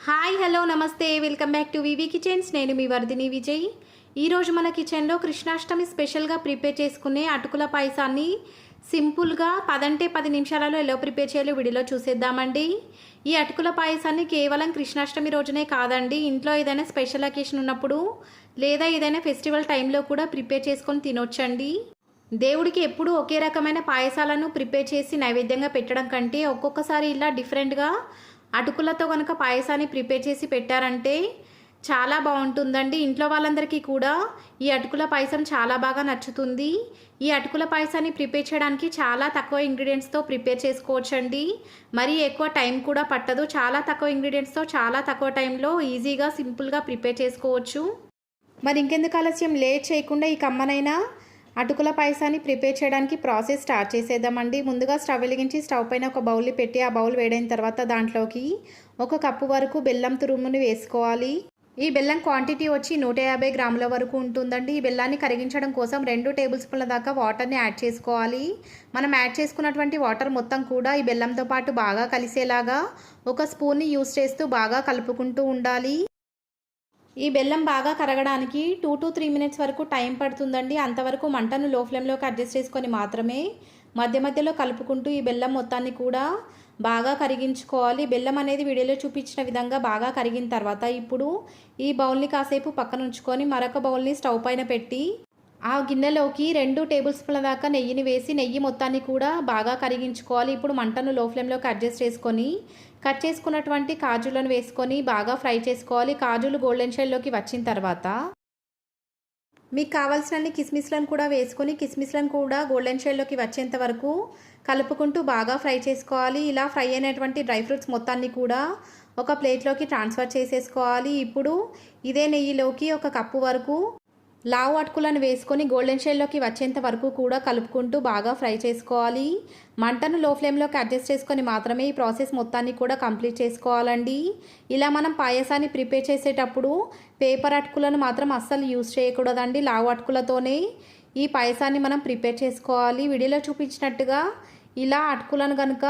Hi hello నమస్తే welcome back to VV kitchens. నేను మీ వర్ధిని విజయ్. ఈరోజు మన కిచెన్లో కృష్ణాష్టమి స్పెషల్గా ప్రిపేర్ చేసుకునే అటుకుల పాయసాన్ని సింపుల్గా 10 నిమిషాలలో ఎలా ప్రిపేర్ చేయాలో వీడియోలో చూసేద్దామండి. ఈ అటుకుల పాయసాన్ని కేవలం కృష్ణాష్టమి రోజునే కాదండి, ఇంట్లో ఏదైనా స్పెషల్ అకేషన్ ఉన్నప్పుడు లేదా ఏదైనా ఫెస్టివల్ టైంలో కూడా ప్రిపేర్ చేసుకొని తినొచ్చండి. దేవుడికి ఎప్పుడూ ఒకే రకమైన పాయసాలను ప్రిపేర్ చేసి నైవేద్యంగా పెట్టడం కంటే ఒక్కొక్కసారి ఇలా డిఫరెంట్గా అటుకులతో కనుక పాయసాన్ని ప్రిపేర్ చేసి పెట్టారంటే చాలా బాగుంటుందండి. ఇంట్లో వాళ్ళందరికీ కూడా ఈ అటుకుల పాయసం చాలా బాగా నచ్చుతుంది. ఈ అటుకుల పాయసాన్ని ప్రిపేర్ చేయడానికి చాలా తక్కువ ఇంగ్రీడియంట్స్తో ప్రిపేర్ చేసుకోవచ్చండి. మరీ ఎక్కువ టైం కూడా పట్టదు. చాలా తక్కువ ఇంగ్రీడియంట్స్తో చాలా తక్కువ టైంలో ఈజీగా సింపుల్గా ప్రిపేర్ చేసుకోవచ్చు. మరి ఇంకెందుకు ఆలస్యం, లేట్ చేయకుండా ఈ కమ్మనైనా అటుకుల పాయసాన్ని ప్రిపేర్ చేయడానికి ప్రాసెస్ స్టార్ట్ చేసేద్దామండి. ముందుగా స్టవ్ వెలిగించి స్టవ్ పైన ఒక బౌల్ని పెట్టి ఆ బౌల్ వేడైన తర్వాత దాంట్లోకి 1 కప్పు వరకు బెల్లం తురుముని వేసుకోవాలి. ఈ బెల్లం క్వాంటిటీ వచ్చి 150 గ్రాముల వరకు ఉంటుందండి. ఈ బెల్లాన్ని కరిగించడం కోసం 2 టేబుల్ స్పూన్ల దాకా వాటర్ని యాడ్ చేసుకోవాలి. మనం యాడ్ చేసుకున్నటువంటి వాటర్ మొత్తం కూడా ఈ బెల్లంతో పాటు బాగా కలిసేలాగా ఒక స్పూన్ని యూస్ చేస్తూ బాగా కలుపుకుంటూ ఉండాలి. ఈ బెల్లం బాగా కరగడానికి 2 to 3 మినిట్స్ వరకు టైం పడుతుందండి. అంతవరకు మంటను లో ఫ్లేమ్లోకి అడ్జస్ట్ చేసుకొని మాత్రమే మధ్య మధ్యలో కలుపుకుంటూ ఈ బెల్లం మొత్తాన్ని కూడా బాగా కరిగించుకోవాలి. బెల్లం అనేది వీడియోలో చూపించిన విధంగా బాగా కరిగిన తర్వాత ఇప్పుడు ఈ బౌల్ని కాసేపు పక్కన ఉంచుకొని మరొక బౌల్ని స్టవ్ పైన పెట్టి ఆ గిన్నెలోకి 2 టేబుల్ స్పూన్ల దాకా నెయ్యిని వేసి నెయ్యి మొత్తాన్ని కూడా బాగా కరిగించుకోవాలి. ఇప్పుడు మంటను లో ఫ్లేమ్లోకి అడ్జస్ట్ చేసుకొని కట్ చేసుకున్నటువంటి కాజులను వేసుకొని బాగా ఫ్రై చేసుకోవాలి. కాజులు గోల్డెన్ షేడ్లోకి వచ్చిన తర్వాత మీకు కావాల్సినన్ని కిస్మిస్లను కూడా వేసుకొని కిస్మిస్లను కూడా గోల్డెన్ షేడ్లోకి వచ్చేంత వరకు కలుపుకుంటూ బాగా ఫ్రై చేసుకోవాలి. ఇలా ఫ్రై అయినటువంటి డ్రై ఫ్రూట్స్ మొత్తాన్ని కూడా ఒక ప్లేట్లోకి ట్రాన్స్ఫర్ చేసేసుకోవాలి. ఇప్పుడు ఇదే నెయ్యిలోకి 1 కప్పు వరకు లావు అటుకులను వేసుకొని గోల్డెన్ షేడ్లోకి వచ్చేంత వరకు కూడా కలుపుకుంటూ బాగా ఫ్రై చేసుకోవాలి. మంటను లో ఫ్లేమ్లోకి అడ్జస్ట్ చేసుకొని మాత్రమే ఈ ప్రాసెస్ మొత్తాన్ని కూడా కంప్లీట్ చేసుకోవాలండి. ఇలా మనం పాయసాన్ని ప్రిపేర్ చేసేటప్పుడు పేపర్ అటుకులను మాత్రం అస్సలు యూజ్ చేయకూడదండి. లావు అటుకులతోనే ఈ పాయసాన్ని మనం ప్రిపేర్ చేసుకోవాలి. వీడియోలో చూపించినట్టుగా ఇలా అటుకులను కనుక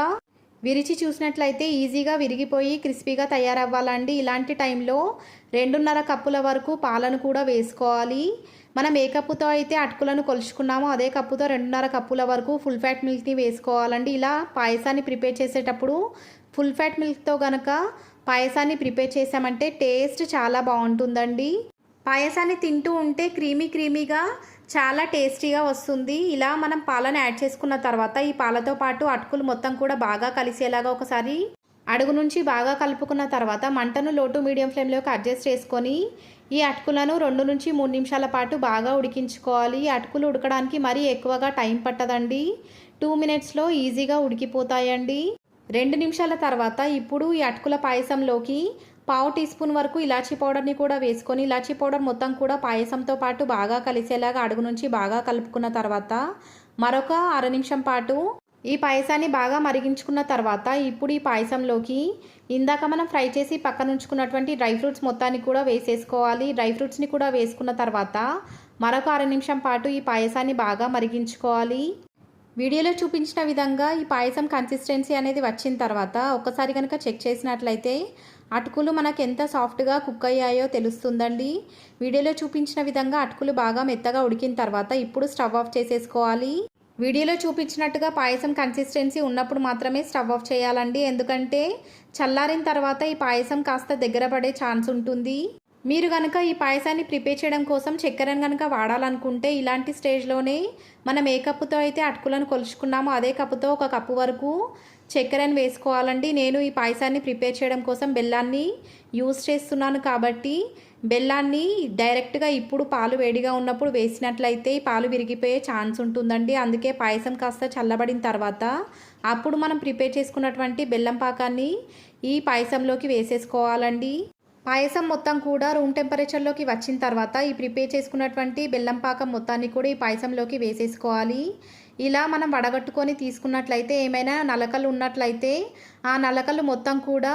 విరిచి చూసినట్లయితే ఈజీగా విరిగిపోయి క్రిస్పీగా తయారవ్వాలండి. ఇలాంటి టైంలో 2.5 కప్పుల వరకు పాలను కూడా వేసుకోవాలి. మనం ఏ కప్పుతో అయితే అటుకులను కొలుచుకున్నామో అదే కప్పుతో 2.5 కప్పుల వరకు ఫుల్ ఫ్యాట్ మిల్క్ని వేసుకోవాలండి. ఇలా పాయసాన్ని ప్రిపేర్ చేసేటప్పుడు ఫుల్ ఫ్యాట్ మిల్క్తో కనుక పాయసాన్ని ప్రిపేర్ చేసామంటే టేస్ట్ చాలా బాగుంటుందండి. పాయసాన్ని తింటూ ఉంటే క్రీమీగా చాలా టేస్టీగా వస్తుంది. ఇలా మనం పాలను యాడ్ చేసుకున్న తర్వాత ఈ పాలతో పాటు అటుకులు మొత్తం కూడా బాగా కలిసేలాగా ఒకసారి అడుగు నుంచి బాగా కలుపుకున్న తర్వాత మంటను లో టు మీడియం ఫ్లేమ్లోకి అడ్జస్ట్ చేసుకొని ఈ అటుకులను 2 నుంచి 3 నిమిషాల పాటు బాగా ఉడికించుకోవాలి. ఈ అటుకులు ఉడకడానికి మరీ ఎక్కువగా టైం పట్టదండి. 2 మినిట్స్లో ఈజీగా ఉడికిపోతాయండి. 2 నిమిషాల తర్వాత ఇప్పుడు ఈ అటుకుల పాయసంలోకి 1/2 టీ స్పూన్ వరకు ఇలాచీ పౌడర్ని కూడా వేసుకొని ఇలాచీ పౌడర్ మొత్తం కూడా పాయసంతో పాటు బాగా కలిసేలాగా అడుగు నుంచి బాగా కలుపుకున్న తర్వాత మరొక 1/2 నిమిషం పాటు ఈ పాయసాన్ని బాగా మరిగించుకున్న తర్వాత ఇప్పుడు ఈ పాయసంలోకి ఇందాక మనం ఫ్రై చేసి పక్కన ఉంచుకున్నటువంటి డ్రై ఫ్రూట్స్ మొత్తాన్ని కూడా వేసేసుకోవాలి. డ్రై ఫ్రూట్స్ని కూడా వేసుకున్న తర్వాత మరొక 1/2 నిమిషం పాటు ఈ పాయసాన్ని బాగా మరిగించుకోవాలి. వీడియోలో చూపించిన విధంగా ఈ పాయసం కన్సిస్టెన్సీ అనేది వచ్చిన తర్వాత ఒక్కసారి కనుక చెక్ చేసినట్లయితే అటుకులు మనకు ఎంత సాఫ్ట్గా కుక్ అయ్యాయో తెలుస్తుందండి. వీడియోలో చూపించిన విధంగా అటుకులు బాగా మెత్తగా ఉడికిన తర్వాత ఇప్పుడు స్టవ్ ఆఫ్ చేసేసుకోవాలి. వీడియోలో చూపించినట్టుగా పాయసం కన్సిస్టెన్సీ ఉన్నప్పుడు మాత్రమే స్టవ్ ఆఫ్ చేయాలండి. ఎందుకంటే చల్లారిన తర్వాత ఈ పాయసం కాస్త దగ్గర పడే ఛాన్స్ ఉంటుంది. మీరు కనుక ఈ పాయసాన్ని ప్రిపేర్ చేయడం కోసం చక్కెరను కనుక వాడాలనుకుంటే ఇలాంటి స్టేజ్లోనే మనం ఏ కప్పుతో అయితే అటుకులను కొలుచుకున్నామో అదే కప్పుతో 1 కప్పు వరకు చక్కెరను వేసుకోవాలండి. నేను ఈ పాయసాన్ని ప్రిపేర్ చేయడం కోసం బెల్లాన్ని యూజ్ చేస్తున్నాను కాబట్టి బెల్లాన్ని డైరెక్ట్గా ఇప్పుడు పాలు వేడిగా ఉన్నప్పుడు వేసినట్లయితే పాలు విరిగిపోయే ఛాన్స్ ఉంటుందండి. అందుకే పాయసం కాస్త చల్లబడిన తర్వాత అప్పుడు మనం ప్రిపేర్ చేసుకున్నటువంటి బెల్లం పాకాన్ని ఈ పాయసంలోకి వేసేసుకోవాలండి. పాయసం మొత్తం కూడా రూమ్ టెంపరేచర్లోకి వచ్చిన తర్వాత ఈ ప్రిపేర్ చేసుకున్నటువంటి బెల్లం పాకం మొత్తాన్ని కూడా ఈ పాయసంలోకి వేసేసుకోవాలి. ఇలా మనం వడగట్టుకొని తీసుకున్నట్లయితే ఏమైనా నలకలు ఉన్నట్లయితే ఆ నలకలు మొత్తం కూడా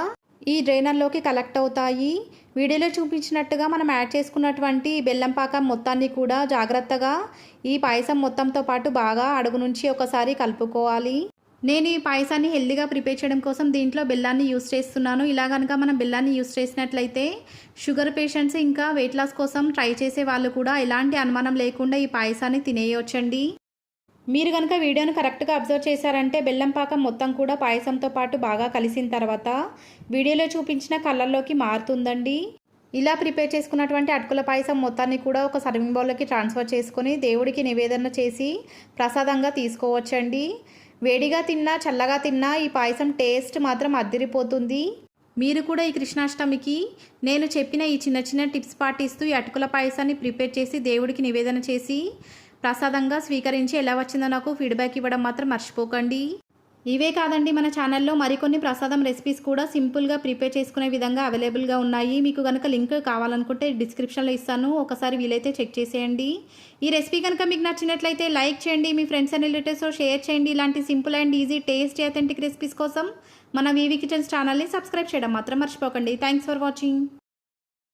ఈ డ్రైనర్లోకి కలెక్ట్ అవుతాయి. వీడియోలో చూపించినట్టుగా మనం యాడ్ చేసుకున్నటువంటి బెల్లం పాకం మొత్తాన్ని కూడా జాగ్రత్తగా ఈ పాయసం మొత్తంతో పాటు బాగా అడుగు నుంచి ఒకసారి కలుపుకోవాలి. నేను ఈ పాయసాన్ని హెల్దీగా ప్రిపేర్ చేయడం కోసం దీంట్లో బెల్లాన్ని యూస్ చేస్తున్నాను. ఇలా కనుక మనం బెల్లాన్ని యూస్ చేసినట్లయితే షుగర్ పేషెంట్స్ ఇంకా వెయిట్ లాస్ కోసం ట్రై చేసే వాళ్ళు కూడా ఎలాంటి అనుమానం లేకుండా ఈ పాయసాన్ని తినేయొచ్చండి. మీరు కనుక వీడియోను కరెక్ట్గా అబ్జర్వ్ చేశారంటే బెల్లం పాకం మొత్తం కూడా పాయసంతో పాటు బాగా కలిసిన తర్వాత వీడియోలో చూపించిన కలర్లోకి మారుతుందండి. ఇలా ప్రిపేర్ చేసుకున్నటువంటి అటుకుల పాయసం మొత్తాన్ని కూడా ఒక సర్వింగ్ బౌల్లోకి ట్రాన్స్ఫర్ చేసుకొని దేవుడికి నివేదన చేసి ప్రసాదంగా తీసుకోవచ్చండి. వేడిగా తిన్నా చల్లగా తిన్నా ఈ పాయసం టేస్ట్ మాత్రం అద్దిరిపోతుంది. మీరు కూడా ఈ కృష్ణాష్టమికి నేను చెప్పిన ఈ చిన్న చిన్న టిప్స్ పాటిస్తూ ఈ అటుకుల పాయసాన్ని ప్రిపేర్ చేసి దేవుడికి నివేదన చేసి ప్రసాదంగా స్వీకరించి ఎలా వచ్చిందో నాకు ఫీడ్బ్యాక్ ఇవ్వడం మాత్రం మర్చిపోకండి. ఇవే కాదండి, మన ఛానల్లో మరికొన్ని ప్రసాదం రెసిపీస్ కూడా సింపుల్గా ప్రిపేర్ చేసుకునే విధంగా అవైలబుల్గా ఉన్నాయి. మీకు కనుక లింక్ కావాలనుకుంటే డిస్క్రిప్షన్లో ఇస్తాను, ఒకసారి వీలైతే చెక్ చేసేయండి. ఈ రెసిపీ కనుక మీకు నచ్చినట్లయితే లైక్ చేయండి, మీ ఫ్రెండ్స్ అండ్ రిలేటివ్స్తో షేర్ చేయండి. ఇలాంటి simple and easy tasty authentic recipes కోసం మన వీవీ కిచెన్స్ ఛానల్ని సబ్స్క్రైబ్ చేయడం మాత్రం మర్చిపోకండి. Thanks for watching.